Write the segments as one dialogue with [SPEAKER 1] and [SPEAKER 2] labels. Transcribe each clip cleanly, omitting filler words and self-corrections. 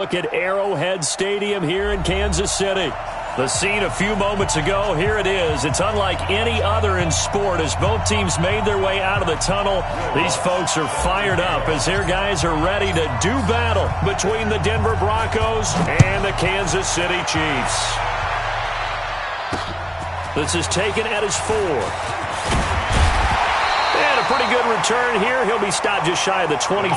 [SPEAKER 1] Look at Arrowhead Stadium here in Kansas City. The scene a few moments ago, here it is. It's unlike any other in sport as both teams made their way out of the tunnel. These folks are fired up as their guys are ready to do battle between the Denver Broncos and the Kansas City Chiefs. This is taken at his 4. And a pretty good return here. He'll be stopped just shy of the 20.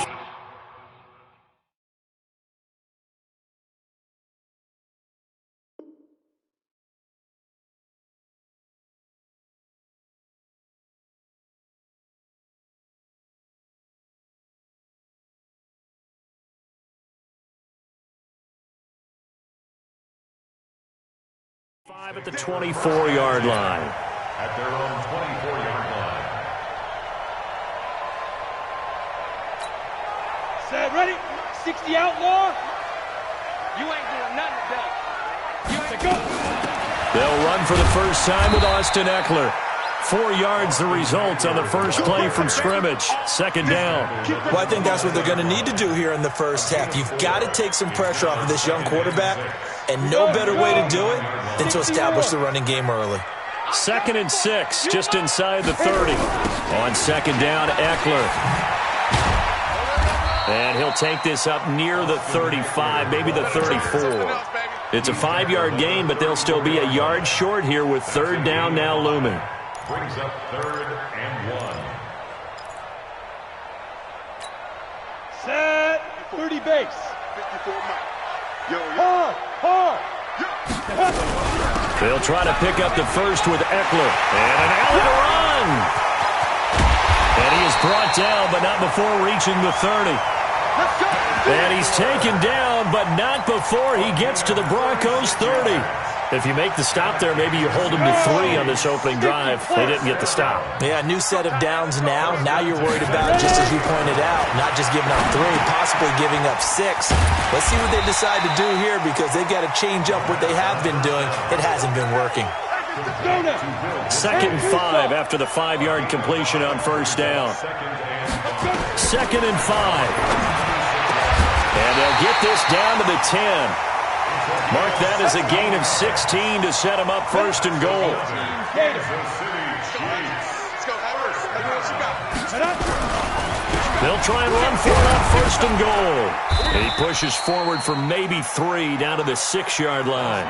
[SPEAKER 1] 5 at the 24-yard line.
[SPEAKER 2] At their own 24-yard line.
[SPEAKER 3] Set, ready? 60 outlaw. You ain't doing nothing today. You ain't go.
[SPEAKER 1] They'll run for the first time with Austin Eckler. 4 yards the result on the first play from scrimmage. Second down.
[SPEAKER 4] Well, I think that's what they're going to need to do here in the first half. You've got to take some pressure off of this young quarterback, and no better way to do it than to establish the running game early.
[SPEAKER 1] 2nd and 6, just inside the 30. On second down, Eckler. And he'll take this up near the 35, maybe the 34. It's a 5-yard gain, but they'll still be a yard short here with third down now looming.
[SPEAKER 2] Brings up 3rd and 1.
[SPEAKER 3] Set, 30 base.
[SPEAKER 5] 54 Mike. Yo.
[SPEAKER 3] Hard.
[SPEAKER 1] They'll try to pick up the first with Eckler. And an alley to run. And he is brought down, but not before reaching the 30. And he's taken down, but not before he gets to the Broncos' 30. If you make the stop there, maybe you hold them to 3 on this opening drive. They didn't get the stop.
[SPEAKER 4] Yeah, new set of downs now. Now you're worried about, just as you pointed out, not just giving up 3, possibly giving up 6. Let's see what they decide to do here because they've got to change up what they have been doing. It hasn't been working.
[SPEAKER 1] 2nd and 5 after the 5-yard completion on first down. 2nd and 5. And they'll get this down to the 10. Mark that as a gain of 16 to set him up 1st and goal. They'll try and run for it on 1st and goal. He pushes forward for maybe 3 down to the 6-yard line.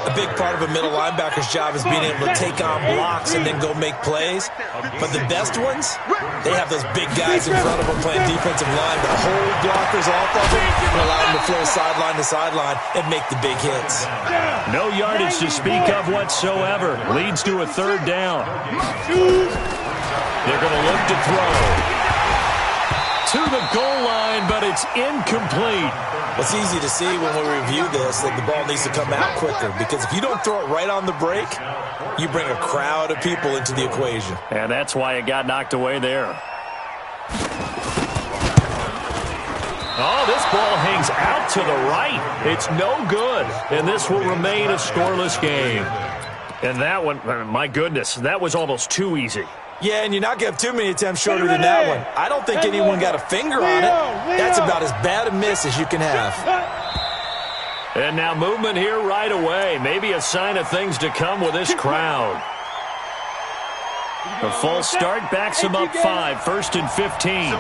[SPEAKER 4] A big part of a middle linebacker's job is being able to take on blocks and then go make plays. But the best ones, they have those big guys in front of them playing defensive line that hold blockers off of them and allow them to flow sideline to sideline and make the big hits.
[SPEAKER 1] No yardage to speak of whatsoever. Leads to a 3rd down. They're going to look to throw. To the goal line, but it's incomplete.
[SPEAKER 4] It's easy to see when we review this that the ball needs to come out quicker because if you don't throw it right on the break, you bring a crowd of people into the equation.
[SPEAKER 1] And that's why it got knocked away there. Oh, this ball hangs out to the right. It's no good, and this will remain a scoreless game. And that one, my goodness, that was almost too easy.
[SPEAKER 4] Yeah, and you're not going to have too many attempts shorter than that one. I don't think anyone got a finger on it. That's about as bad a miss as you can have.
[SPEAKER 1] And now movement here right away. Maybe a sign of things to come with this crowd. The false start backs him up 5, 1st and 15.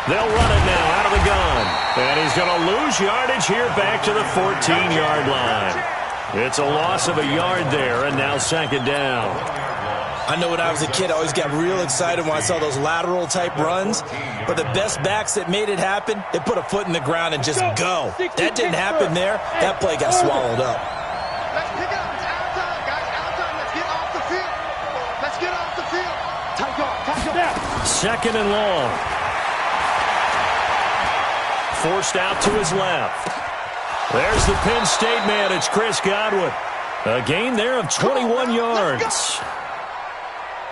[SPEAKER 1] They'll run it now out of the gun. And he's going to lose yardage here back to the 14-yard line. It's a loss of a yard there, and now 2nd down.
[SPEAKER 4] I know when I was a kid, I always got real excited when I saw those lateral-type runs. But the best backs that made it happen, they put a foot in the ground and just go. That didn't happen there. That play got swallowed up.
[SPEAKER 5] Let's pick it up. It's out of time, guys. Out of time. Let's get off the field. Let's get off the field. Tight guard.
[SPEAKER 1] 2nd and long. Forced out to his left. There's the Penn State man. It's Chris Godwin. A gain there of 21 yards.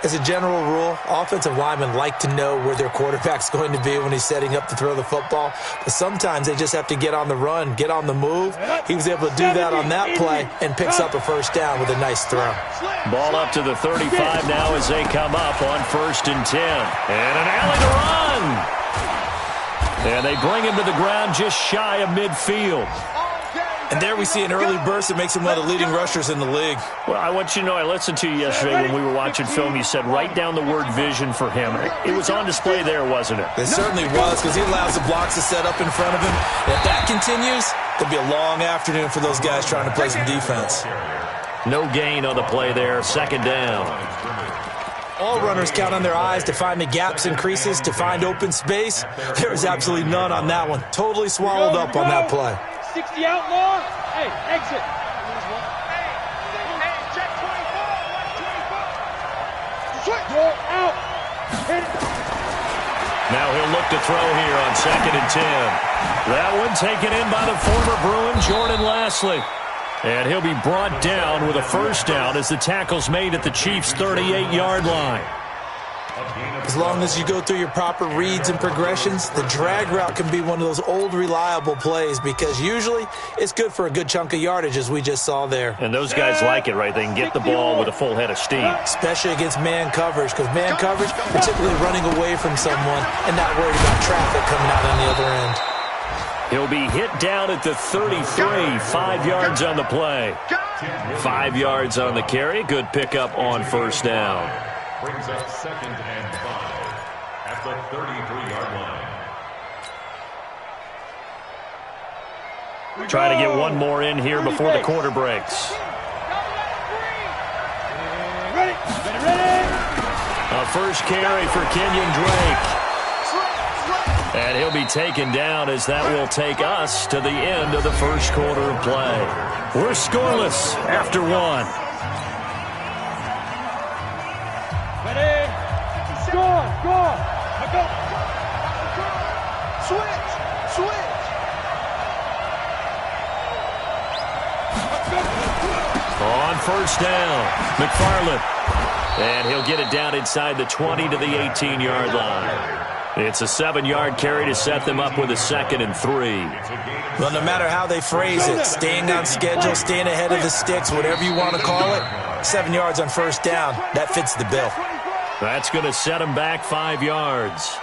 [SPEAKER 4] As a general rule, offensive linemen like to know where their quarterback's going to be when he's setting up to throw the football. But sometimes they just have to get on the run, get on the move. He was able to do that on that play and picks up a 1st down with a nice throw.
[SPEAKER 1] Ball up to the 35 now as they come up on 1st and 10. And an alley to run. And they bring him to the ground just shy of midfield.
[SPEAKER 4] And there we see an early burst that makes him one of the leading rushers in the league.
[SPEAKER 1] Well, I want you to know, I listened to you yesterday when we were watching film. You said write down the word vision for him. It was on display there, wasn't it?
[SPEAKER 4] It certainly was, because he allows the blocks to set up in front of him. And if that continues, it'll be a long afternoon for those guys trying to play some defense.
[SPEAKER 1] No gain on the play there. Second down.
[SPEAKER 4] All runners count on their eyes to find the gaps and creases, to find open space. There is absolutely none on that one. Totally swallowed up on that play.
[SPEAKER 3] 60 outlaw. Hey, exit.
[SPEAKER 5] Hey, check 24. Watch 24. Switch.
[SPEAKER 3] Go out. Hit it.
[SPEAKER 1] Now he'll look to throw here on 2nd and 10. That one taken in by the former Bruin, Jordan Lashley. And he'll be brought down with a first down as the tackle's made at the Chiefs' 38-yard line.
[SPEAKER 4] As long as you go through your proper reads and progressions, the drag route can be one of those old reliable plays because usually it's good for a good chunk of yardage, as we just saw there.
[SPEAKER 1] And those guys like it, right? They can get the ball with a full head of steam.
[SPEAKER 4] Especially against man coverage, because man coverage, particularly running away from someone and not worried about traffic coming out on the other end.
[SPEAKER 1] He'll be hit down at the 33, 5 yards on the play. 5 yards on the carry. Good pickup on first down.
[SPEAKER 2] Brings up 2nd and 5 at the 33-yard line.
[SPEAKER 1] Trying to get one more in here before the quarter breaks.
[SPEAKER 3] Ready.
[SPEAKER 1] A first carry for Kenyon Drake. And he'll be taken down as that will take us to the end of the first quarter of play. We're scoreless after one.
[SPEAKER 3] Ready. Score. Go.
[SPEAKER 5] Switch.
[SPEAKER 1] On first down, McFarland. And he'll get it down inside the 20 to the 18-yard line. It's a 7-yard carry to set them up with a 2nd and 3.
[SPEAKER 4] Well, no matter how they phrase it, staying on schedule, staying ahead of the sticks, whatever you want to call it, 7 yards on first down, that fits the bill.
[SPEAKER 1] That's going to set them back 5 yards.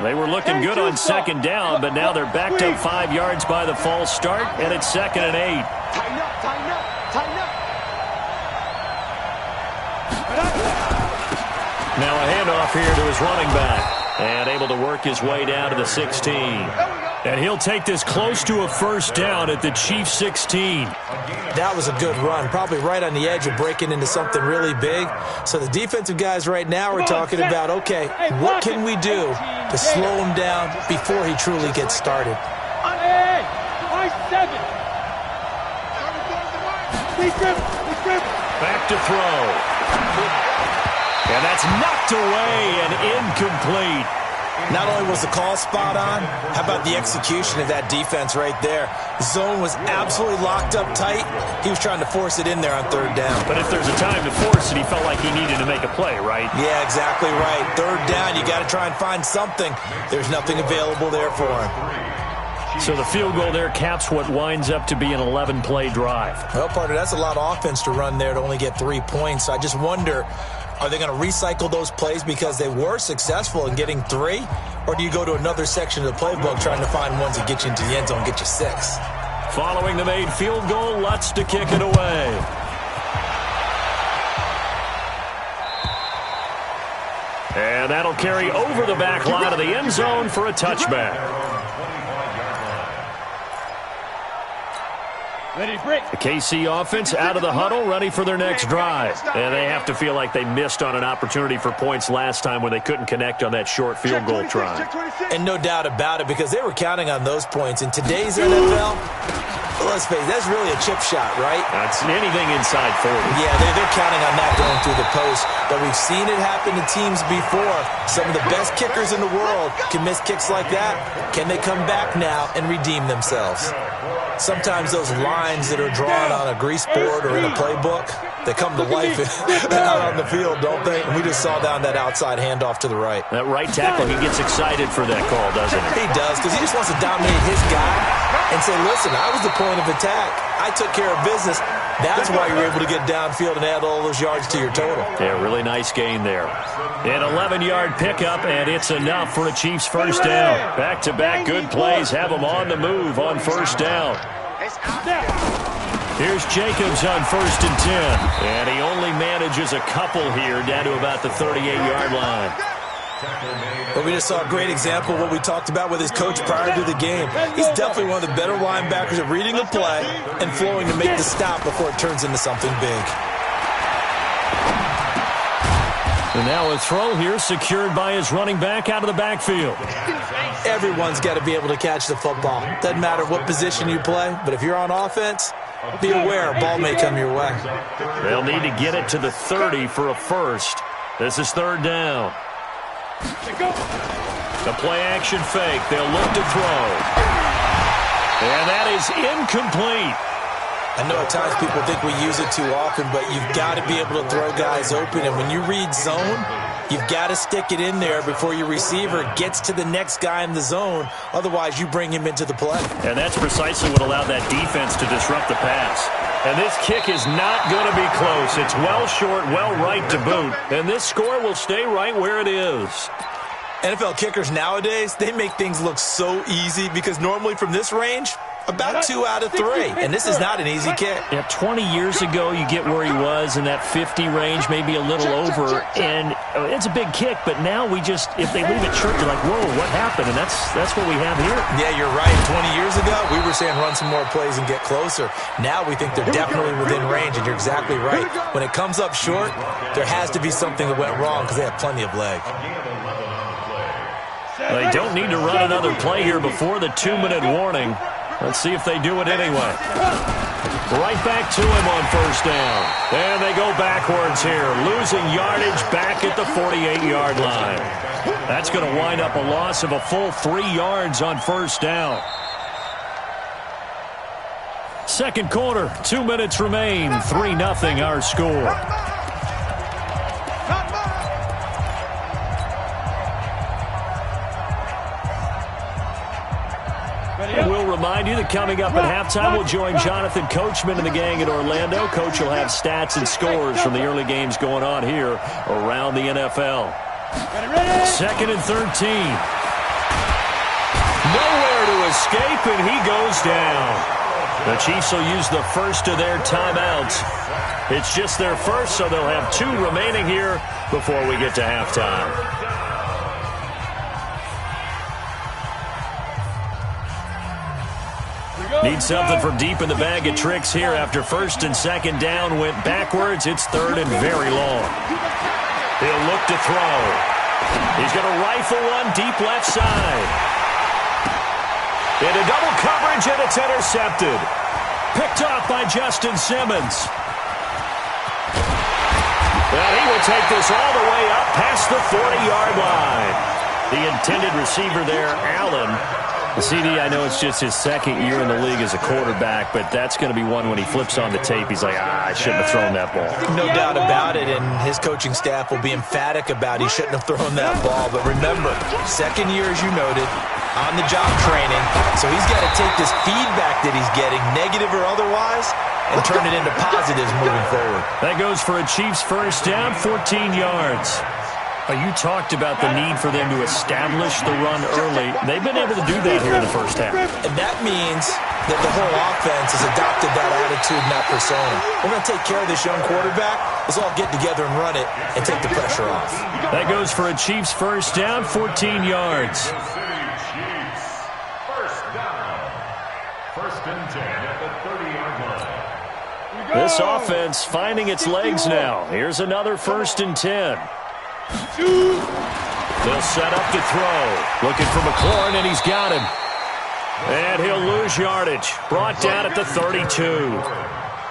[SPEAKER 1] They were looking good on 2nd down, but now they're backed up 5 yards by the false start, and it's 2nd and 8.
[SPEAKER 5] Tighten up.
[SPEAKER 1] Now a handoff here to his running back, and able to work his way down to the 16. And he'll take this close to a first down at the Chiefs' 16.
[SPEAKER 4] That was a good run, probably right on the edge of breaking into something really big. So the defensive guys right now are talking about, okay, what can we do to slow him down before he truly gets started?
[SPEAKER 3] Hey, nice 7.
[SPEAKER 1] Back to throw. And that's knocked away and incomplete.
[SPEAKER 4] Not only was the call spot on, how about the execution of that defense right there? The zone was absolutely locked up tight. He was trying to force it in there on 3rd down.
[SPEAKER 1] But if there's a time to force it, he felt like he needed to make a play, right?
[SPEAKER 4] Yeah, exactly right. 3rd down, you got to try and find something. There's nothing available there for him.
[SPEAKER 1] So the field goal there caps what winds up to be an 11-play drive.
[SPEAKER 4] Well, partner, that's a lot of offense to run there to only get 3 points. I just wonder, are they going to recycle those plays because they were successful in getting 3? Or do you go to another section of the playbook trying to find ones that get you into the end zone, get you 6?
[SPEAKER 1] Following the made field goal, Lutz to kick it away. And that'll carry over the back line of the end zone for a touchback.
[SPEAKER 3] Ready to break.
[SPEAKER 1] The KC offense out of the huddle, ready for their next drive. And they have to feel like they missed on an opportunity for points last time when they couldn't connect on that short field goal try.
[SPEAKER 4] And no doubt about it, because they were counting on those points. In today's NFL, let's face it, that's really a chip shot, right?
[SPEAKER 1] That's anything inside 40.
[SPEAKER 4] Yeah, they're counting on that going through the post. But we've seen it happen to teams before. Some of the best kickers in the world can miss kicks like that. Can they come back now and redeem themselves? Sometimes those lines that are drawn on a grease board or in a playbook, they come to life out on the field, don't they? And we just saw down that outside handoff to the right.
[SPEAKER 1] That right tackle, he gets excited for that call, doesn't he?
[SPEAKER 4] He does, because he just wants to dominate his guy and say, listen, I was the point of attack. I took care of business. That's why you're able to get downfield and add all those yards to your total.
[SPEAKER 1] Yeah, really nice gain there. An 11-yard pickup, and it's enough for a Chiefs first down. Back-to-back good plays have them on the move on first down. Here's Jacobs on 1st and 10. And he only manages a couple here down to about the 38-yard line.
[SPEAKER 4] Well, we just saw a great example of what we talked about with his coach prior to the game. He's definitely one of the better linebackers at reading the play and flowing to make the stop before it turns into something big.
[SPEAKER 1] And now a throw here secured by his running back out of the backfield.
[SPEAKER 4] Everyone's got to be able to catch the football. Doesn't matter what position you play, but if you're on offense, be aware a ball may come your way.
[SPEAKER 1] They'll need to get it to the 30 for a first. This is 3rd down. The play-action fake. They'll look to throw. And that is incomplete.
[SPEAKER 4] I know at times people think we use it too often, but you've got to be able to throw guys open. And when you read zone, you've got to stick it in there before your receiver gets to the next guy in the zone. Otherwise, you bring him into the play.
[SPEAKER 1] And that's precisely what allowed that defense to disrupt the pass. And this kick is not going to be close. It's well short, well right to boot. And this score will stay right where it is.
[SPEAKER 4] NFL kickers nowadays, they make things look so easy because normally from this range, about 2 out of 3. And this is not an easy kick.
[SPEAKER 1] Yeah, 20 years ago, you get where he was in that 50 range, maybe a little over. And it's a big kick, but now we just, if they leave it short, you're like, whoa, what happened? And that's what we have here.
[SPEAKER 4] Yeah, you're right. 20 years ago, we were saying run some more plays and get closer. Now we think they're definitely within range, and you're exactly right. When it comes up short, there has to be something that went wrong because they have plenty of leg.
[SPEAKER 1] They don't need to run another play here before the 2-minute warning. Let's see if they do it anyway. Right back to him on 1st down. And they go backwards here, losing yardage back at the 48-yard line. That's going to wind up a loss of a full 3 yards on 1st down. 2nd quarter, 2 minutes remain, 3-0 our score. And we'll remind you that coming up at halftime, we'll join Jonathan Coachman and the gang in Orlando. Coach will have stats and scores from the early games going on here around the NFL. 2nd and 13. Nowhere to escape, and he goes down. The Chiefs will use the first of their timeouts. It's just their first, so they'll have 2 remaining here before we get to halftime. Need something from deep in the bag of tricks here after 1st and 2nd down went backwards. It's 3rd and very long. He'll look to throw. He's going to rifle one deep left side. Into double coverage, and it's intercepted. Picked off by Justin Simmons. Well, he will take this all the way up past the 40-yard line. The intended receiver there, Allen. The CD, I know it's just his 2nd year in the league as a quarterback, but that's going to be one when he flips on the tape, he's like, I shouldn't have thrown that ball.
[SPEAKER 4] No doubt about it, and his coaching staff will be emphatic about he shouldn't have thrown that ball. But remember, 2nd year, as you noted, on-the-job training, so he's got to take this feedback that he's getting, negative or otherwise, and turn it into positives moving forward.
[SPEAKER 1] That goes for a Chiefs first down, 14 yards. You talked about the need for them to establish the run early. They've been able to do that here in the first half.
[SPEAKER 4] And that means that the whole offense has adopted that attitude and that persona. We're going to take care of this young quarterback. Let's all get together and run it and take the pressure off.
[SPEAKER 1] That goes for a Chiefs first down, 14 yards.
[SPEAKER 2] First down. 1st and 10 at the 30-yard line.
[SPEAKER 1] This offense finding its legs now. Here's another 1st and 10. They'll set up to throw. Looking for McLaurin, and he's got him. And he'll lose yardage. Brought down at the 32.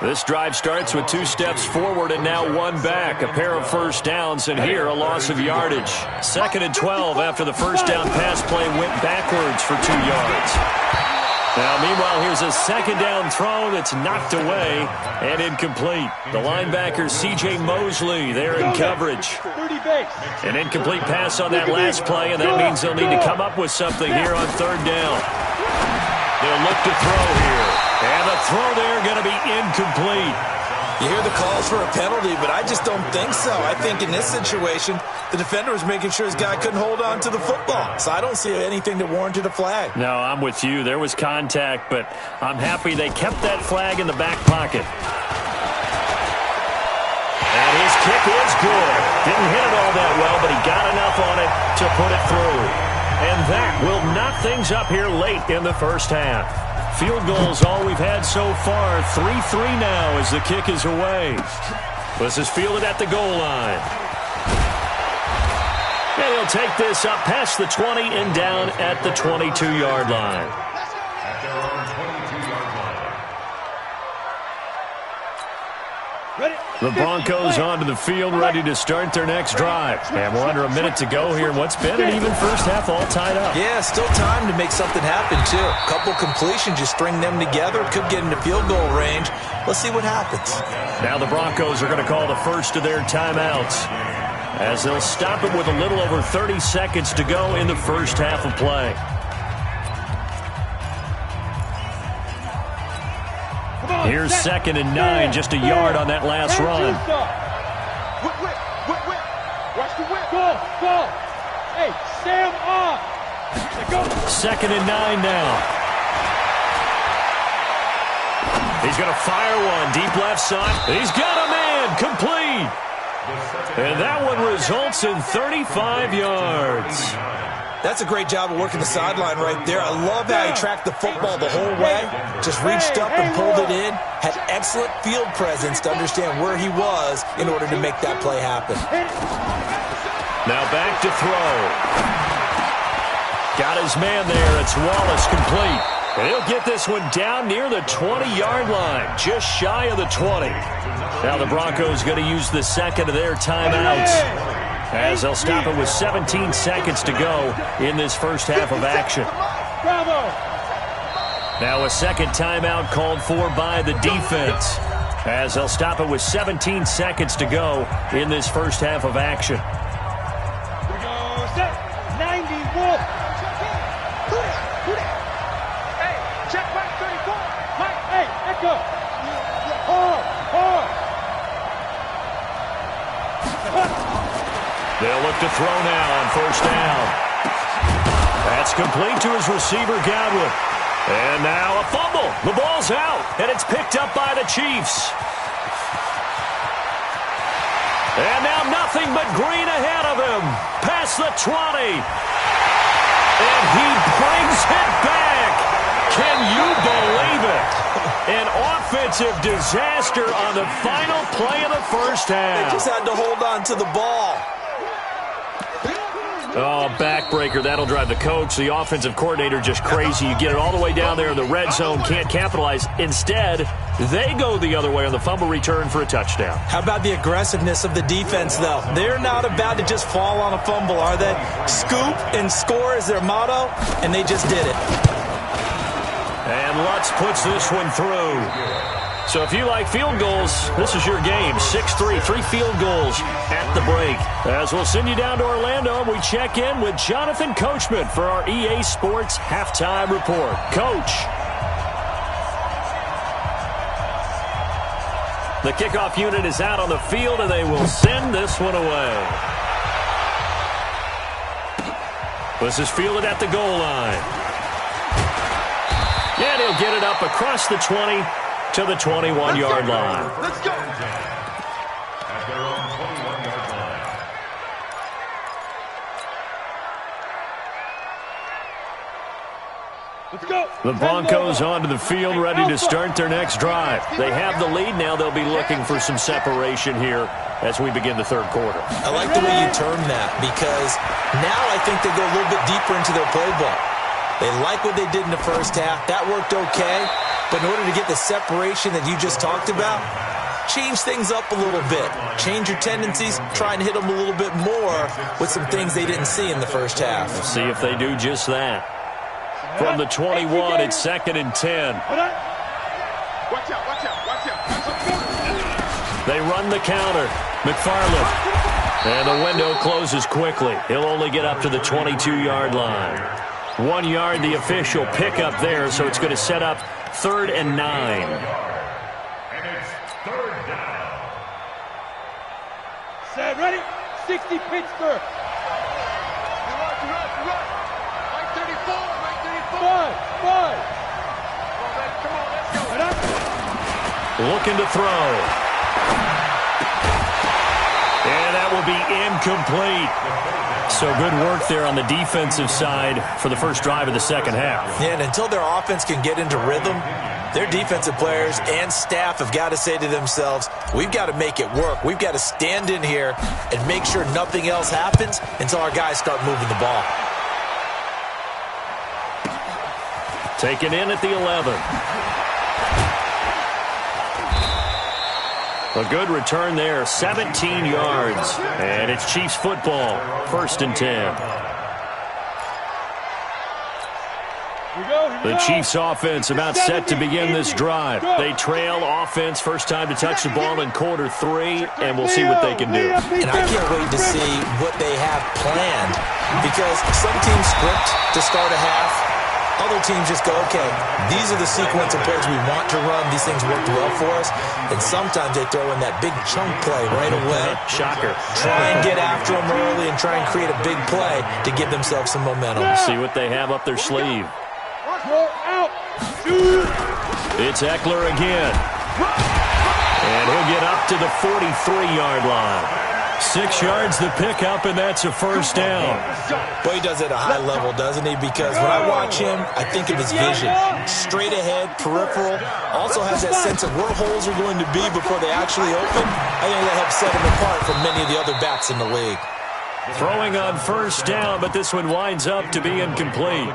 [SPEAKER 1] This drive starts with 2 steps forward and now 1 back. A pair of first downs, and here a loss of yardage. 2nd and 12 after the first down pass play went backwards for 2 yards. Now, meanwhile, here's a 2nd down throw that's knocked away and incomplete. The linebacker, C.J. Mosley, there in coverage. An incomplete pass on that last play, and that means they'll need to come up with something here on 3rd down. They'll look to throw here. And the throw there going to be incomplete.
[SPEAKER 4] You hear the calls for a penalty, but I just don't think so. I think in this situation, the defender was making sure his guy couldn't hold on to the football. So I don't see anything that warranted a flag.
[SPEAKER 1] No, I'm with you. There was contact, but I'm happy they kept that flag in the back pocket. And his kick is good. Didn't hit it all that well, but he got enough on it to put it through. And that will knock things up here late in the first half. Field goals all we've had so far. 3-3 now as the kick is away. This is fielded at the goal line. And he'll take this up past the 20 and down at the 22-yard line.
[SPEAKER 2] At their own 22-yard line.
[SPEAKER 1] The Broncos onto the field, ready to start their next drive. And we're under a minute to go here in what's been an even first half, all tied up.
[SPEAKER 4] Yeah, still time to make something happen, too. A couple completions, you string them together, could get into field goal range. Let's see what happens.
[SPEAKER 1] Now the Broncos are going to call the first of their timeouts, as they'll stop it with a little over 30 seconds to go in the first half of play. Here's 2nd and 9, just a yard on that last run.
[SPEAKER 3] Watch the whip. Go. Hey, Sam off. Go.
[SPEAKER 1] 2nd and 9 now. He's going to fire one deep left side. He's got a man complete. And that one results in 35 yards.
[SPEAKER 4] That's a great job of working the sideline right there. I love how he tracked the football the whole way. Just reached up and pulled it in. Had excellent field presence to understand where he was in order to make that play happen.
[SPEAKER 1] Now back to throw. Got his man there. It's Wallace complete. And he'll get this one down near the 20-yard line, just shy of the 20. Now the Broncos going to use the second of their timeouts, as they'll stop it with 17 seconds to go in this first half of action. Now a second timeout called for by the defense, as they'll stop it with 17 seconds to go in this first half of action.
[SPEAKER 3] 90 Wolf. Hey, check back 34. Mike, hey, echo.
[SPEAKER 1] They'll look to throw now on first down. That's complete to his receiver, Godwin. And now a fumble. The ball's out, and it's picked up by the Chiefs. And now nothing but green ahead of him. Past the 20. And he brings it back. Can you believe it? An offensive disaster on the final play of the first half.
[SPEAKER 4] They just had to hold on to the ball.
[SPEAKER 1] Oh, backbreaker. That'll drive the coach, the offensive coordinator, just crazy. You get it all the way down there in the red zone, can't capitalize. Instead, they go the other way on the fumble return for a touchdown.
[SPEAKER 4] How about the aggressiveness of the defense, though? They're not about to just fall on a fumble, are they? Scoop and score is their motto, and they just did it.
[SPEAKER 1] And Lutz puts this one through. So if you like field goals, this is your game. 6-3, 3 field goals at the break. As we'll send you down to Orlando, we check in with Jonathan Coachman for our EA Sports Halftime Report. Coach. The kickoff unit is out on the field, and they will send this one away. This is fielded at the goal line. And he'll get it up across the 20 to the 21-yard line.
[SPEAKER 3] Let's go.
[SPEAKER 2] At their own 21-yard line.
[SPEAKER 3] Let's go.
[SPEAKER 1] The Broncos onto the field, ready to start their next drive. They have the lead now. They'll be looking for some separation here as we begin the third quarter.
[SPEAKER 4] I like the way you term that, because now I think they go a little bit deeper into their playbook. They like what they did in the first half. That worked okay. But in order to get the separation that you just talked about, change things up a little bit. Change your tendencies. Try and hit them a little bit more with some things they didn't see in the first half.
[SPEAKER 1] We'll see if they do just that. From the 21, it's 2nd and 10.
[SPEAKER 3] Watch out.
[SPEAKER 1] They run the counter. McFarland. And the window closes quickly. He'll only get up to the 22-yard line. 1 yard, the official pickup there, so it's going to set up 3rd and 9.
[SPEAKER 2] And it's 3rd down.
[SPEAKER 3] Ready? 60 Pittsburgh.
[SPEAKER 5] Right 34, right 34.
[SPEAKER 3] Five.
[SPEAKER 5] Come on, let's go.
[SPEAKER 1] Looking to throw. And that will be incomplete. So good work there on the defensive side for the first drive of the second half.
[SPEAKER 4] Yeah, and until their offense can get into rhythm, their defensive players and staff have got to say to themselves, we've got to make it work. We've got to stand in here and make sure nothing else happens until our guys start moving the ball.
[SPEAKER 1] Taken in at the 11. A good return there, 17 yards. And it's Chiefs football, 1st and 10. The Chiefs offense about set to begin this drive. They trail offense, first time to touch the ball in quarter 3, and we'll see what they can do.
[SPEAKER 4] And I can't wait to see what they have planned, because some teams script to start a half. Other teams just go, okay, these are the sequence of plays we want to run. These things worked well for us. And sometimes they throw in that big chunk play right away.
[SPEAKER 1] Shocker.
[SPEAKER 4] Try and get after them early and try and create a big play to give themselves some momentum.
[SPEAKER 1] See what they have up their sleeve.
[SPEAKER 3] Out.
[SPEAKER 1] It's Eckler again. And he'll get up to the 43-yard line. 6 yards the pickup, and that's a first down.
[SPEAKER 4] Boy, he does it at a high level, doesn't he? Because when I watch him, I think of his vision. Straight ahead, peripheral. Also has that sense of where holes are going to be before they actually open. I think that helps set him apart from many of the other backs in the league.
[SPEAKER 1] Throwing on first down, but this one winds up to be incomplete.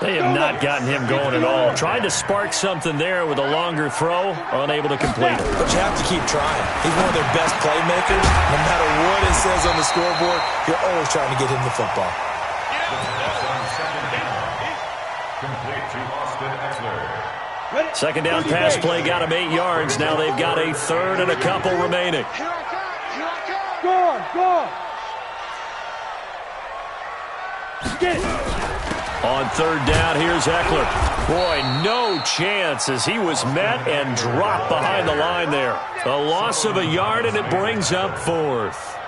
[SPEAKER 1] They have not gotten him going at all. Tried to spark something there with a longer throw, unable to complete it.
[SPEAKER 4] But you have to keep trying. He's one of their best playmakers. No matter what it says on the scoreboard, you're always trying to get him the football.
[SPEAKER 1] Second down pass play got him 8 yards. Now they've got a third and a couple remaining.
[SPEAKER 3] Go. Get it.
[SPEAKER 1] On third down, here's Eckler. Boy, no chance as he was met and dropped behind the line there. A loss of a yard, and it brings up 4th.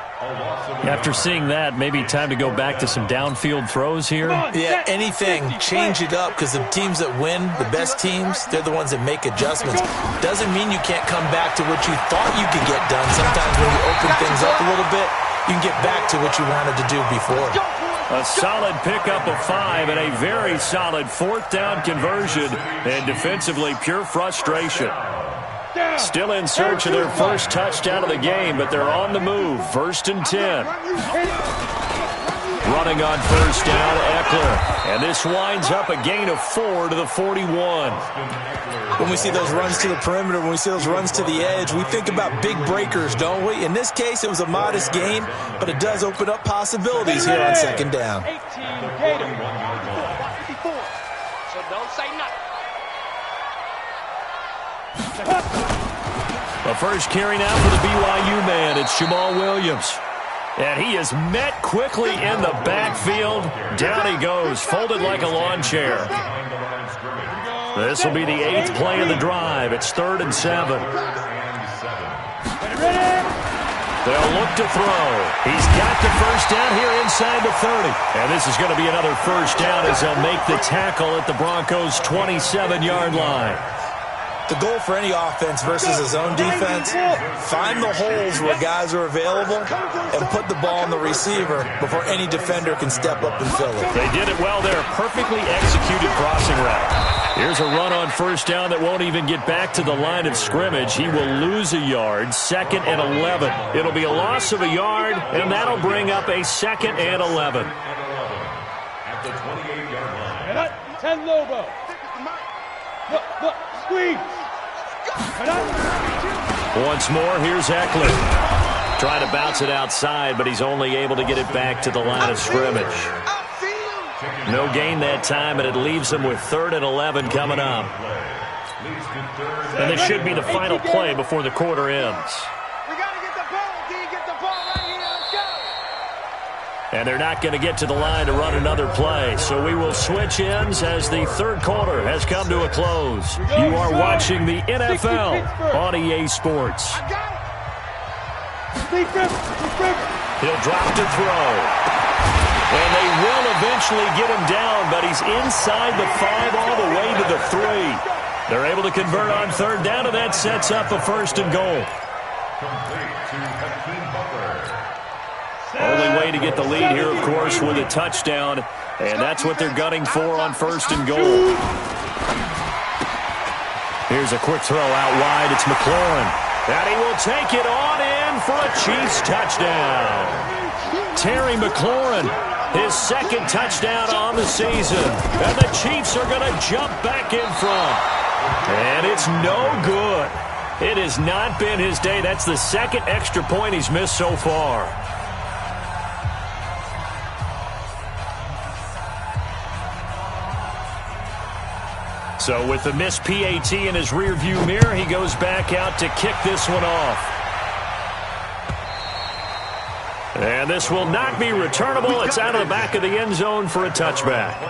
[SPEAKER 1] After seeing that, maybe time to go back to some downfield throws here.
[SPEAKER 4] Yeah, anything. Change it up, because the teams that win, the best teams, they're the ones that make adjustments. Doesn't mean you can't come back to what you thought you could get done. Sometimes when you open things up a little bit, you can get back to what you wanted to do before.
[SPEAKER 1] A solid pickup of 5 and a very solid 4th down conversion, and defensively pure frustration. Still in search of their first touchdown of the game, but they're on the move. 1st and 10. Running on first down, Eckler. And this winds up a gain of 4 to the 41.
[SPEAKER 4] When we see those runs to the perimeter, when we see those runs to the edge, we think about big breakers, don't we? In this case, it was a modest gain, but it does open up possibilities here on second down.
[SPEAKER 3] 18 Gator.
[SPEAKER 5] 54. So don't say nothing.
[SPEAKER 1] The first carry now for the BYU man. It's Jamal Williams. And he is met quickly in the backfield. Down he goes, folded like a lawn chair. This will be the 8th play of the drive. It's 3rd and 7. They'll look to throw. He's got the first down here inside the 30. And this is going to be another first down as they'll make the tackle at the Broncos' 27-yard line.
[SPEAKER 4] The goal for any offense versus his own defense, find the holes where guys are available and put the ball on the receiver before any defender can step up and fill it.
[SPEAKER 1] They did it well there. Perfectly executed crossing route. Here's a run on first down that won't even get back to the line of scrimmage. He will lose a yard, 2nd and 11. It'll be a loss of a yard, and that'll bring up a 2nd and 11.
[SPEAKER 2] At the 28-yard line.
[SPEAKER 3] 10 Lobo. Look, squeeze.
[SPEAKER 1] Once more, here's Eckler. Trying to bounce it outside, but he's only able to get it back to the line of scrimmage. No gain that time, and it leaves them with 3rd and 11 coming up. And this should be the final play before the quarter ends.
[SPEAKER 5] We got to get the ball. D, get the ball right here. Let's go.
[SPEAKER 1] And they're not going to get to the line to run another play. So we will switch ends as the third quarter has come to a close. You are watching the NFL on EA Sports. He'll drop to throw. And they will eventually get him down, but he's inside the 5 all the way to the 3. They're able to convert on third down, and that sets up a 1st and goal. Only way to get the lead here, of course, with a touchdown, and that's what they're gunning for on 1st and goal. Here's a quick throw out wide. It's McLaurin. And he will take it on in for a Chiefs touchdown. Terry McLaurin, his 2nd touchdown on the season. And the Chiefs are going to jump back in front. And it's no good. It has not been his day. That's the 2nd extra point he's missed so far. So with the missed PAT in his rearview mirror, he goes back out to kick this one off. And this will not be returnable. It's out of the back of the end zone for a touchback.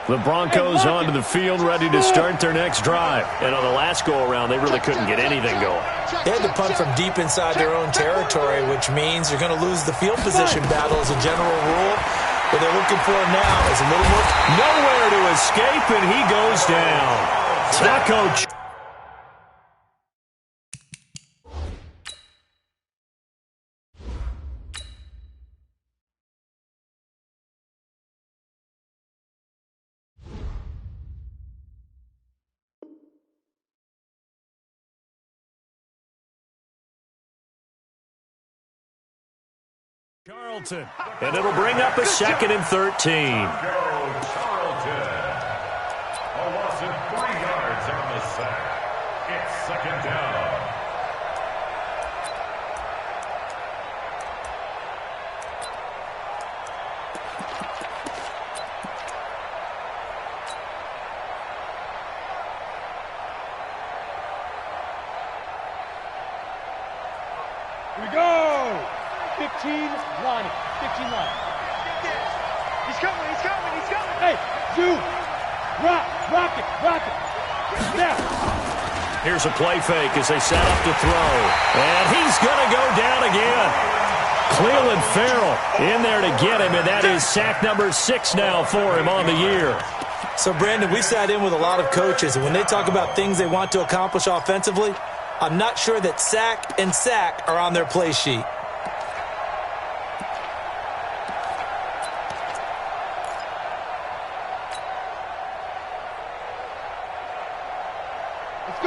[SPEAKER 1] The Broncos onto the field, ready to start their next drive. And on the last go-around, they really couldn't get anything going.
[SPEAKER 4] They had to punt from deep inside their own territory, which means you're going to lose the field position battle as a general rule. What they're looking for now is a little more.
[SPEAKER 1] Nowhere to escape, and he goes down. Taco. Charlton, and it'll bring up a 2nd and 13.
[SPEAKER 2] A loss of 3 yards on the sack. It's 2nd down.
[SPEAKER 3] Here we go! 15 line. 15 line.
[SPEAKER 5] He's coming, he's coming, he's coming.
[SPEAKER 3] Hey, shoot! Rock it. Snap.
[SPEAKER 1] Here's a play fake as they set up to throw. And he's going to go down again. Cleveland Farrell in there to get him, and that is sack number 6 now for him on the year.
[SPEAKER 4] So, Brandon, we sat in with a lot of coaches, and when they talk about things they want to accomplish offensively, I'm not sure that sack and sack are on their play sheet.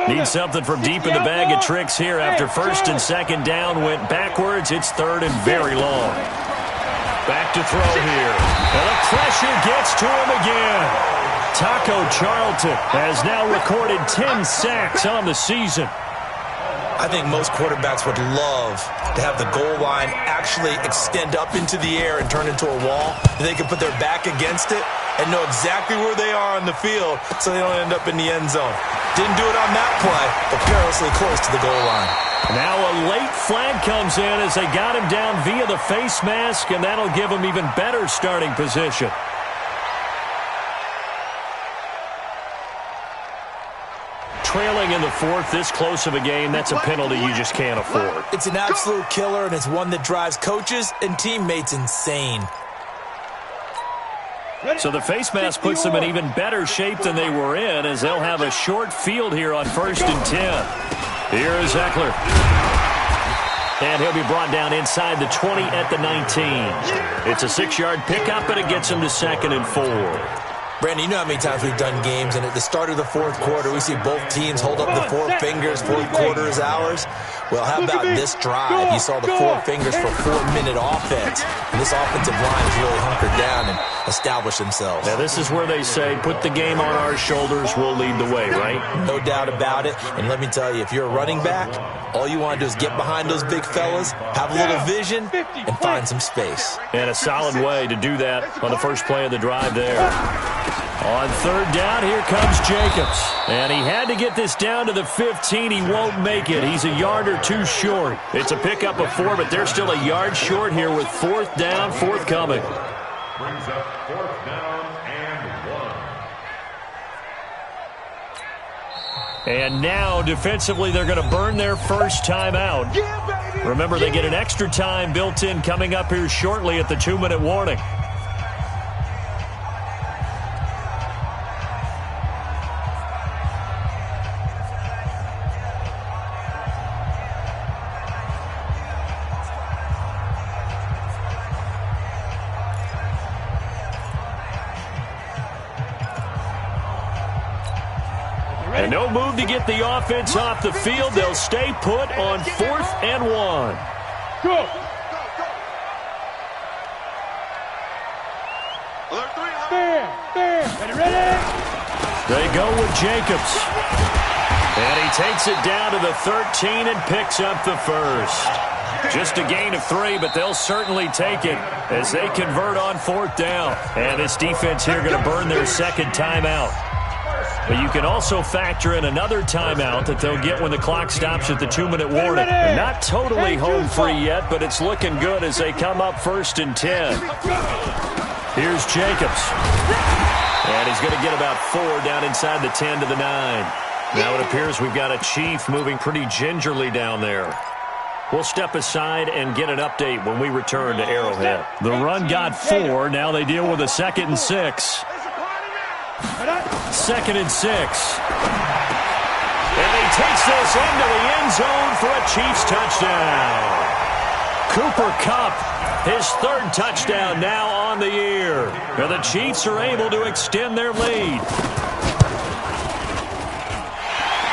[SPEAKER 1] Need something from deep in the bag of tricks here after 1st and 2nd down went backwards. It's 3rd and very long. Back to throw here. And the pressure gets to him again. Taco Charlton has now recorded 10 sacks on the season.
[SPEAKER 4] I think most quarterbacks would love to have the goal line actually extend up into the air and turn into a wall. They can put their back against it and know exactly where they are on the field so they don't end up in the end zone. Didn't do it on that play, but perilously close to the goal line.
[SPEAKER 1] Now a late flag comes in as they got him down via the face mask, and that'll give him even better starting position. Trailing in the 4th, this close of a game, that's a penalty you just can't afford.
[SPEAKER 4] It's an absolute killer, and it's one that drives coaches and teammates insane.
[SPEAKER 1] So the face mask puts them in even better shape than they were in, as they'll have a short field here on 1st and 10. Here is Eckler. And he'll be brought down inside the 20 at the 19. It's a 6-yard pickup, and it gets him to 2nd and 4.
[SPEAKER 4] Brandon, you know how many times we've done games, and at the start of the 4th quarter, we see both teams hold up the 4 fingers, 4th quarter is ours. Well, how about this drive? You saw the 4 fingers for 4-minute offense. And this offensive line has really hunkered down and established themselves.
[SPEAKER 1] Now, this is where they say, put the game on our shoulders, we'll lead the way, right?
[SPEAKER 4] No doubt about it. And let me tell you, if you're a running back, all you want to do is get behind those big fellas, have a little vision, and find some space.
[SPEAKER 1] And a solid way to do that on the first play of the drive there. On third down, here comes Jacobs. And he had to get this down to the 15. He won't make it. He's a yard or two short. It's a pickup of 4, but they're still a yard short here with fourth down forthcoming.
[SPEAKER 2] Brings up fourth down and 1.
[SPEAKER 1] And now, defensively, they're going to burn their first timeout. Remember, they get an extra time built in coming up here shortly at the 2-minute warning. And no move to get the offense off the field. They'll stay put on 4th and 1.
[SPEAKER 3] Go. Stand. Ready.
[SPEAKER 1] They go with Jacobs. And he takes it down to the 13 and picks up the first. Just a gain of 3, but they'll certainly take it as they convert on 4th down. And this defense here going to burn their second timeout. But you can also factor in another timeout that they'll get when the clock stops at the 2-minute warning. They're not totally home free yet, but it's looking good as they come up 1st and 10. Here's Jacobs. And he's going to get about 4 down inside the 10 to the 9. Now it appears we've got a Chief moving pretty gingerly down there. We'll step aside and get an update when we return to Arrowhead. The run got 4. Now they deal with a 2nd and 6. 2nd and 6. And he takes this into the end zone for a Chiefs touchdown. Cooper Kupp, his 3rd touchdown now on the year. Now the Chiefs are able to extend their lead.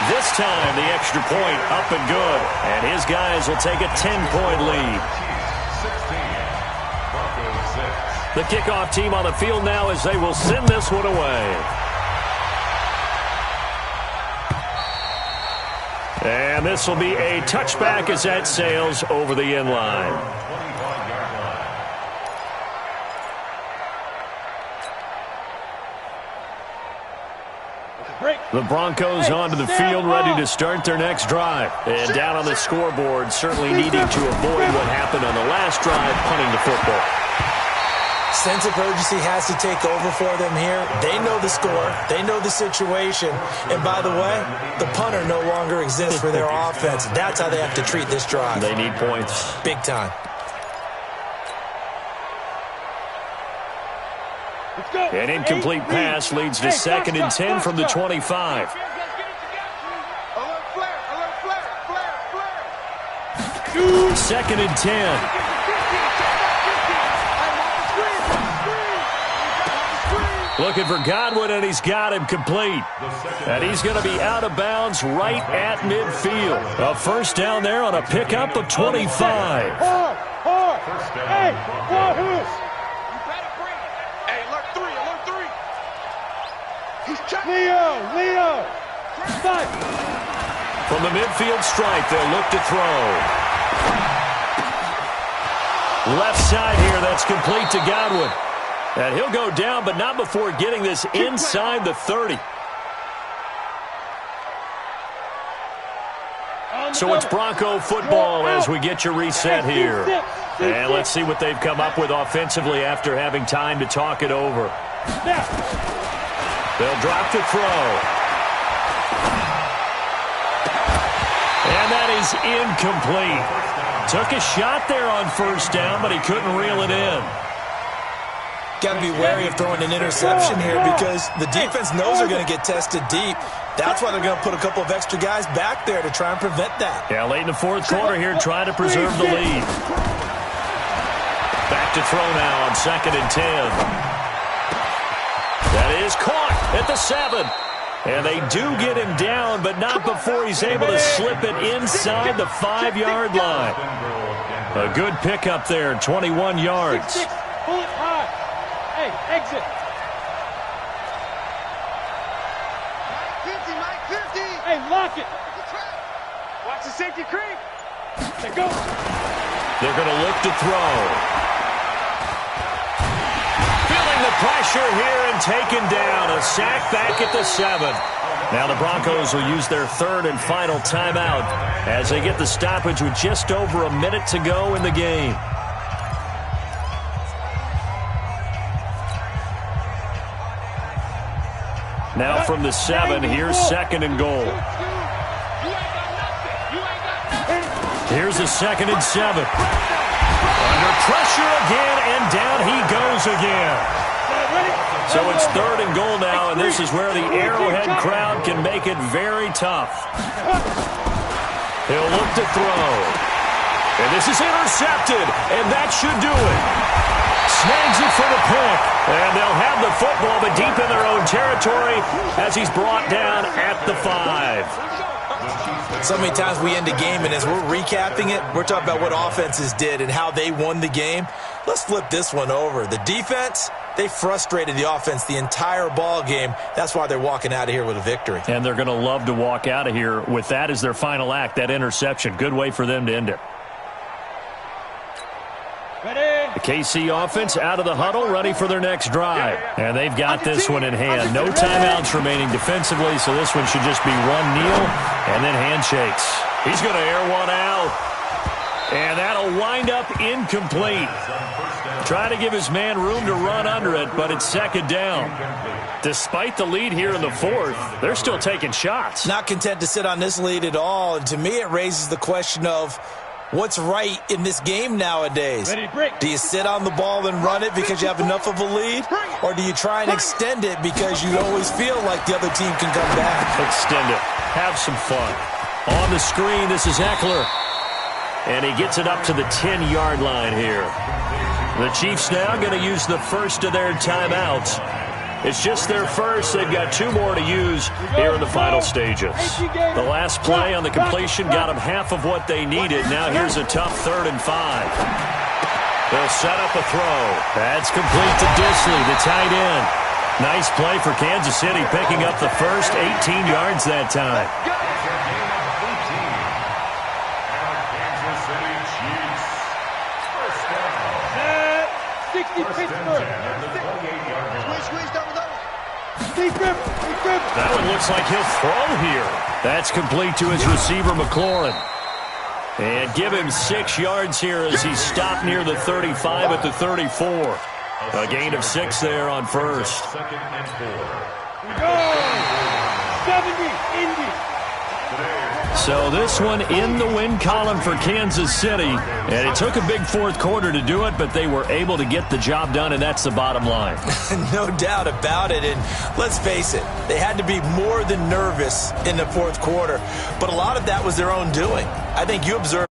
[SPEAKER 1] This time the extra point up and good. And his guys will take a 10-point lead. The kickoff team on the field now as they will send this one away. And this will be a touchback as that sails over the end line. The Broncos onto the field ready to start their next drive. And down on the scoreboard, certainly needing to avoid what happened on the last drive, punting the football.
[SPEAKER 4] Sense of urgency has to take over for them here. They know the score. They know the situation. And by the way, the punter no longer exists for their offense. That's how they have to treat this drive.
[SPEAKER 1] They need points.
[SPEAKER 4] Big time.
[SPEAKER 1] An incomplete pass leads to 2nd and 10 from the 25. 2nd and 10. Looking for Godwin, and he's got him complete. And he's going to be out of bounds right at midfield. A first down there on a pickup of 25.
[SPEAKER 3] Hey, Leo. Stop.
[SPEAKER 1] From the midfield strike, they'll look to throw. Left side here, that's complete to Godwin. And he'll go down, but not before getting this inside the 30. So it's Bronco football as we get you reset here. And let's see what they've come up with offensively after having time to talk it over. They'll drop the throw. And that is incomplete. Took a shot there on first down, but he couldn't reel it in.
[SPEAKER 4] Got to be wary of throwing an interception here because the defense knows they're going to get tested deep. That's why they're going to put a couple of extra guys back there to try and prevent that.
[SPEAKER 1] Yeah, late in the 4th quarter here, trying to preserve the lead. Back to throw now on 2nd and 10. That is caught at the 7. And they do get him down, but not before he's able to slip it inside the 5-yard line. A good pickup there, 21 yards.
[SPEAKER 3] Pull it high. Hey, exit.
[SPEAKER 5] Mike 50.
[SPEAKER 3] Hey, lock it. Watch the safety creep. They go.
[SPEAKER 1] They're going to look to throw. Filling the pressure here and taken down. A sack back at the 7. Now the Broncos will use their third and final timeout as they get the stoppage with just over a minute to go in the game. Now from the 7, here's 2nd and goal. Here's a 2nd and 7. Under pressure again, and down he goes again. So it's 3rd and goal now, and this is where the Arrowhead crowd can make it very tough. He'll look to throw. And this is intercepted, and that should do it. Snags it for the pick, and they'll have the football, but deep in their own territory as he's brought down at the 5.
[SPEAKER 4] So many times we end a game, and as we're recapping it, we're talking about what offenses did and how they won the game. Let's flip this one over. The defense, they frustrated the offense the entire ball game. That's why they're walking out of here with a victory.
[SPEAKER 1] And they're going to love to walk out of here with that as their final act, that interception. Good way for them to end it. The KC offense out of the huddle, ready for their next drive. And they've got this one in hand. No timeouts remaining defensively, so this one should just be one kneel and then handshakes. He's going to air one out. And that'll wind up incomplete. Trying to give his man room to run under it, but it's 2nd down. Despite the lead here in the 4th, they're still taking shots.
[SPEAKER 4] Not content to sit on this lead at all, and to me it raises the question of what's right in this game nowadays? Do you sit on the ball and run it because you have enough of a lead? Or do you try and extend it because you always feel like the other team can come back?
[SPEAKER 1] Extend it. Have some fun. On the screen, this is Eckler. And he gets it up to the 10-yard line here. The Chiefs now going to use the first of their timeouts. It's just their first. They've got 2 more to use here in the final stages. The last play on the completion got them half of what they needed. Now here's a tough 3rd and 5. They'll set up a throw. That's complete to Disley, the tight end. Nice play for Kansas City, picking up the first 18 yards that time.
[SPEAKER 3] 60 Pittsburgh.
[SPEAKER 1] That one looks like he'll throw here. That's complete to his receiver, McLaurin. And give him 6 yards here as he's stopped near the 35 at the 34. A gain of 6 there on first.
[SPEAKER 3] 70, Indy.
[SPEAKER 1] So this one in the win column for Kansas City. And it took a big 4th quarter to do it, but they were able to get the job done, and that's the bottom line.
[SPEAKER 4] No doubt about it. And let's face it, they had to be more than nervous in the 4th quarter. But a lot of that was their own doing. I think you observed